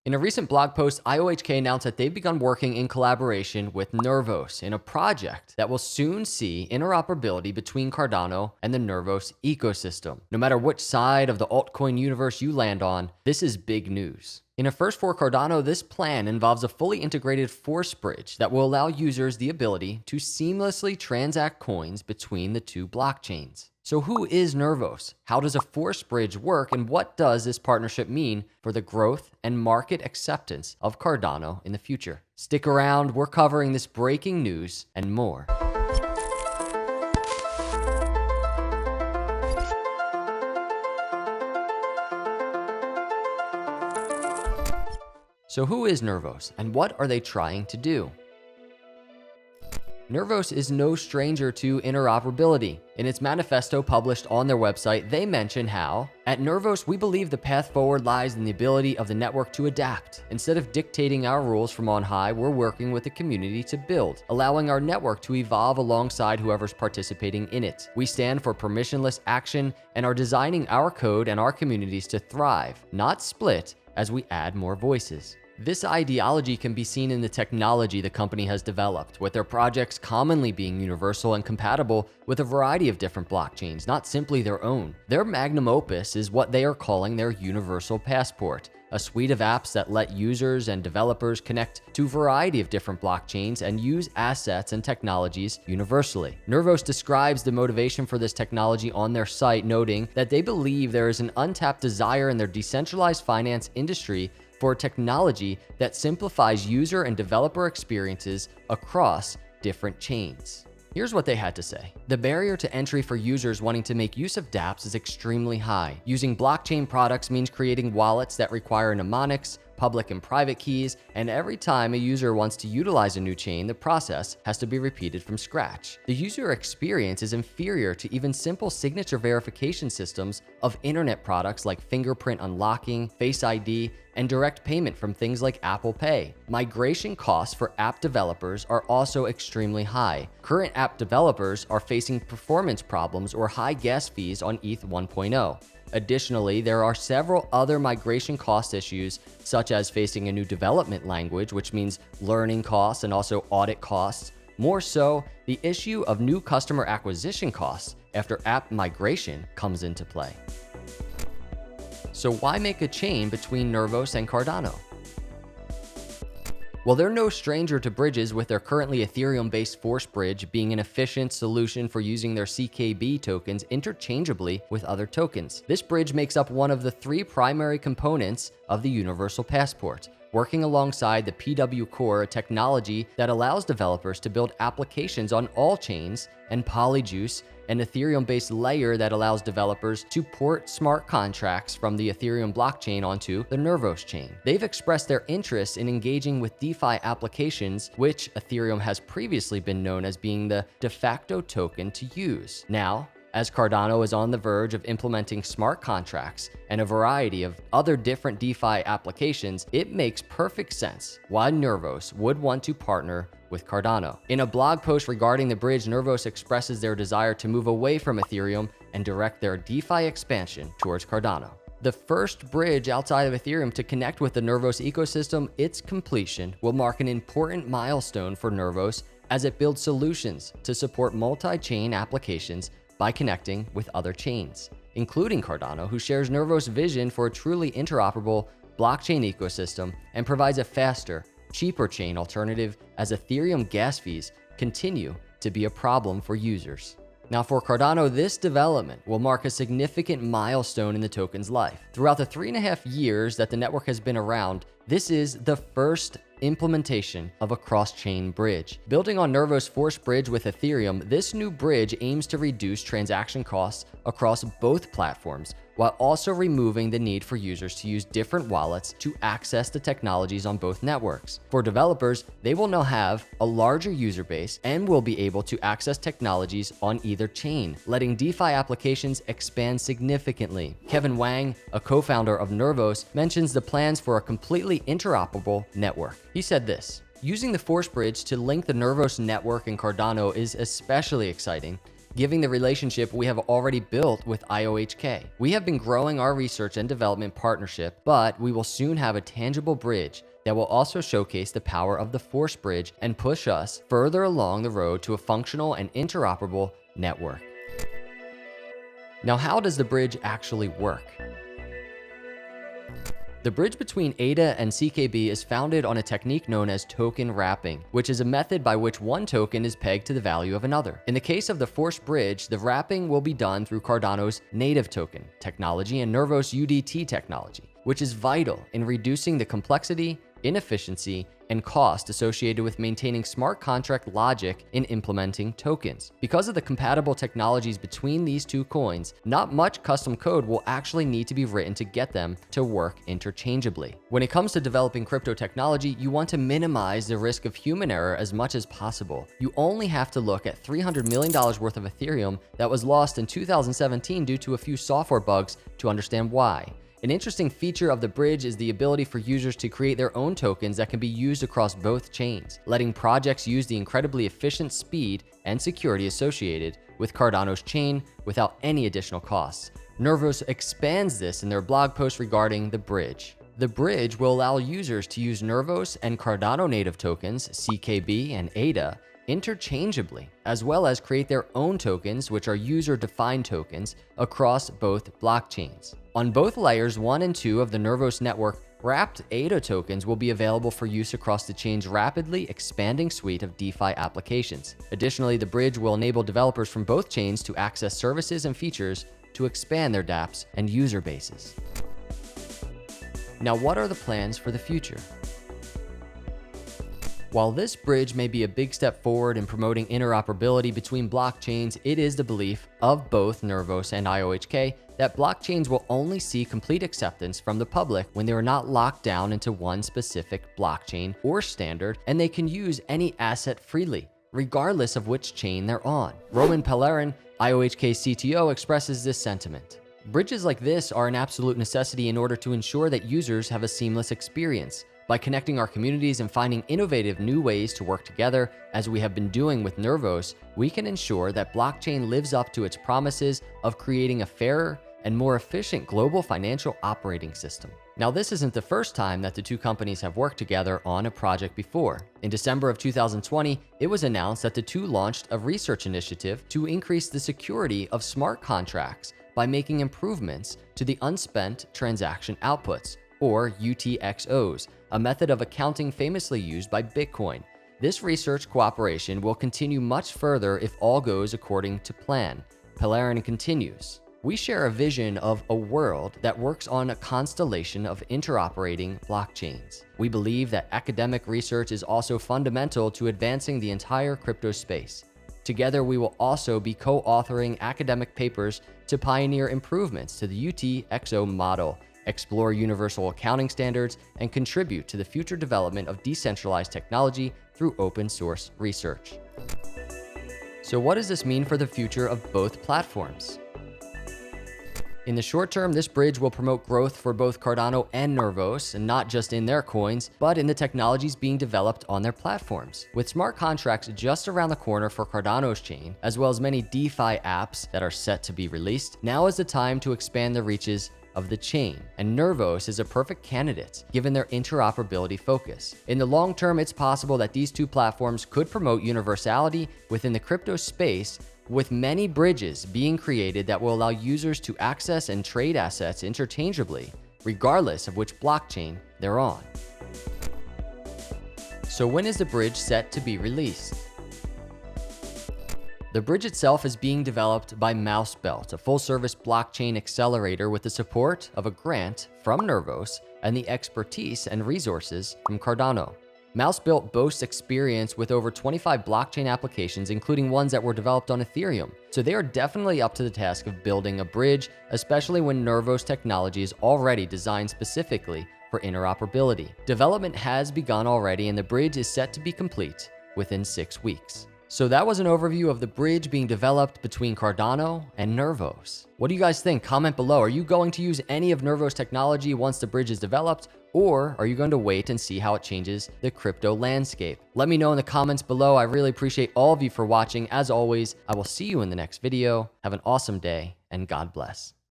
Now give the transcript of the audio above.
In a recent blog post, IOHK announced that they've begun working in collaboration with Nervos in a project that will soon see interoperability between Cardano and the Nervos ecosystem. No matter which side of the altcoin universe you land on, this is big news. In a first for Cardano, this plan involves a fully integrated force bridge that will allow users the ability to seamlessly transact coins between the two blockchains. So who is Nervos? How does a force bridge work? And what does this partnership mean for the growth and market acceptance of Cardano in the future? Stick around, we're covering this breaking news and more. So who is Nervos and what are they trying to do? Nervos is no stranger to interoperability. In its manifesto published on their website, they mention how, at Nervos, we believe the path forward lies in the ability of the network to adapt. Instead of dictating our rules from on high, we're working with the community to build, allowing our network to evolve alongside whoever's participating in it. We stand for permissionless action and are designing our code and our communities to thrive, not split, as we add more voices. This ideology can be seen in the technology the company has developed, with their projects commonly being universal and compatible with a variety of different blockchains, not simply their own. Their magnum opus is what they are calling their Universal Passport, a suite of apps that let users and developers connect to a variety of different blockchains and use assets and technologies universally. Nervos describes the motivation for this technology on their site, noting that they believe there is an untapped desire in their decentralized finance industry for technology that simplifies user and developer experiences across different chains. Here's what they had to say. The barrier to entry for users wanting to make use of dApps is extremely high. Using blockchain products means creating wallets that require mnemonics, public and private keys, and every time a user wants to utilize a new chain, the process has to be repeated from scratch. The user experience is inferior to even simple signature verification systems of internet products like fingerprint unlocking, Face ID, and direct payment from things like Apple Pay. Migration costs for app developers are also extremely high. Current app developers are facing performance problems or high gas fees on ETH 1.0. Additionally, there are several other migration cost issues, such as facing a new development language, which means learning costs and also audit costs. More so, the issue of new customer acquisition costs after app migration comes into play. So why make a chain between Nervos and Cardano? Well, they're no stranger to bridges, with their currently Ethereum-based Force Bridge being an efficient solution for using their CKB tokens interchangeably with other tokens. This bridge makes up one of the three primary components of the Universal Passport, working alongside the PW Core, a technology that allows developers to build applications on all chains, and Polyjuice, an Ethereum-based layer that allows developers to port smart contracts from the Ethereum blockchain onto the Nervos chain. They've expressed their interest in engaging with DeFi applications, which Ethereum has previously been known as being the de facto token to use. Now, as Cardano is on the verge of implementing smart contracts and a variety of other different DeFi applications, it makes perfect sense why Nervos would want to partner with Cardano. In a blog post regarding the bridge, Nervos expresses their desire to move away from Ethereum and direct their DeFi expansion towards Cardano. The first bridge outside of Ethereum to connect with the Nervos ecosystem, its completion will mark an important milestone for Nervos as it builds solutions to support multi-chain applications by connecting with other chains, including Cardano, who shares Nervos' vision for a truly interoperable blockchain ecosystem and provides a faster, cheaper chain alternative as Ethereum gas fees continue to be a problem for users. Now, for Cardano, this development will mark a significant milestone in the token's life. Throughout the 3.5 years that the network has been around, this is the first implementation of a cross-chain bridge. Building on Nervos' Force Bridge with Ethereum, this new bridge aims to reduce transaction costs across both platforms, while also removing the need for users to use different wallets to access the technologies on both networks. For developers, they will now have a larger user base and will be able to access technologies on either chain, letting DeFi applications expand significantly. Kevin Wang, a co-founder of Nervos, mentions the plans for a completely interoperable network. He said this: "Using the Force Bridge to link the Nervos network and Cardano is especially exciting, giving the relationship we have already built with IOHK. We have been growing our research and development partnership, but we will soon have a tangible bridge that will also showcase the power of the Force Bridge and push us further along the road to a functional and interoperable network. Now, how does the bridge actually work? The bridge between ADA and CKB is founded on a technique known as token wrapping, which is a method by which one token is pegged to the value of another. In the case of the Force Bridge, the wrapping will be done through Cardano's native token technology and Nervos UDT technology, which is vital in reducing the complexity, inefficiency, and cost associated with maintaining smart contract logic in implementing tokens. Because of the compatible technologies between these two coins, not much custom code will actually need to be written to get them to work interchangeably. When it comes to developing crypto technology, you want to minimize the risk of human error as much as possible. You only have to look at $300 million worth of Ethereum that was lost in 2017 due to a few software bugs to understand why. An interesting feature of the bridge is the ability for users to create their own tokens that can be used across both chains, letting projects use the incredibly efficient speed and security associated with Cardano's chain without any additional costs. Nervos expands this in their blog post regarding the bridge. The bridge will allow users to use Nervos and Cardano native tokens, CKB and ADA, interchangeably, as well as create their own tokens, which are user-defined tokens, across both blockchains. On both layers 1 and 2 of the Nervos network, wrapped ADA tokens will be available for use across the chain's rapidly expanding suite of DeFi applications. Additionally, the bridge will enable developers from both chains to access services and features to expand their dApps and user bases. Now, what are the plans for the future? While this bridge may be a big step forward in promoting interoperability between blockchains, it is the belief of both Nervos and IOHK that blockchains will only see complete acceptance from the public when they are not locked down into one specific blockchain or standard, and they can use any asset freely, regardless of which chain they're on. Roman Pellerin, IOHK CTO, expresses this sentiment. Bridges like this are an absolute necessity in order to ensure that users have a seamless experience. By connecting our communities and finding innovative new ways to work together, as we have been doing with Nervos, we can ensure that blockchain lives up to its promises of creating a fairer and more efficient global financial operating system. Now, this isn't the first time that the two companies have worked together on a project before. In December of 2020, it was announced that the two launched a research initiative to increase the security of smart contracts by making improvements to the unspent transaction outputs, or UTXOs, a method of accounting famously used by Bitcoin. This research cooperation will continue much further if all goes according to plan. Pellerin continues, "We share a vision of a world that works on a constellation of interoperating blockchains. We believe that academic research is also fundamental to advancing the entire crypto space. Together, we will also be co-authoring academic papers to pioneer improvements to the UTXO model, explore universal accounting standards, and contribute to the future development of decentralized technology through open source research." So what does this mean for the future of both platforms? In the short term, this bridge will promote growth for both Cardano and Nervos, and not just in their coins, but in the technologies being developed on their platforms. With smart contracts just around the corner for Cardano's chain, as well as many DeFi apps that are set to be released, now is the time to expand the reaches of the chain, and Nervos is a perfect candidate given their interoperability focus. In the long term, it's possible that these two platforms could promote universality within the crypto space, with many bridges being created that will allow users to access and trade assets interchangeably, regardless of which blockchain they're on. So when is the bridge set to be released? The bridge itself is being developed by Mousebelt, a full-service blockchain accelerator with the support of a grant from Nervos and the expertise and resources from Cardano. Mousebelt boasts experience with over 25 blockchain applications, including ones that were developed on Ethereum, so they are definitely up to the task of building a bridge, especially when Nervos technology is already designed specifically for interoperability. Development has begun already, and the bridge is set to be complete within 6 weeks. So that was an overview of the bridge being developed between Cardano and Nervos. What do you guys think? Comment below. Are you going to use any of Nervos technology once the bridge is developed? Or are you going to wait and see how it changes the crypto landscape? Let me know in the comments below. I really appreciate all of you for watching. As always, I will see you in the next video. Have an awesome day and God bless.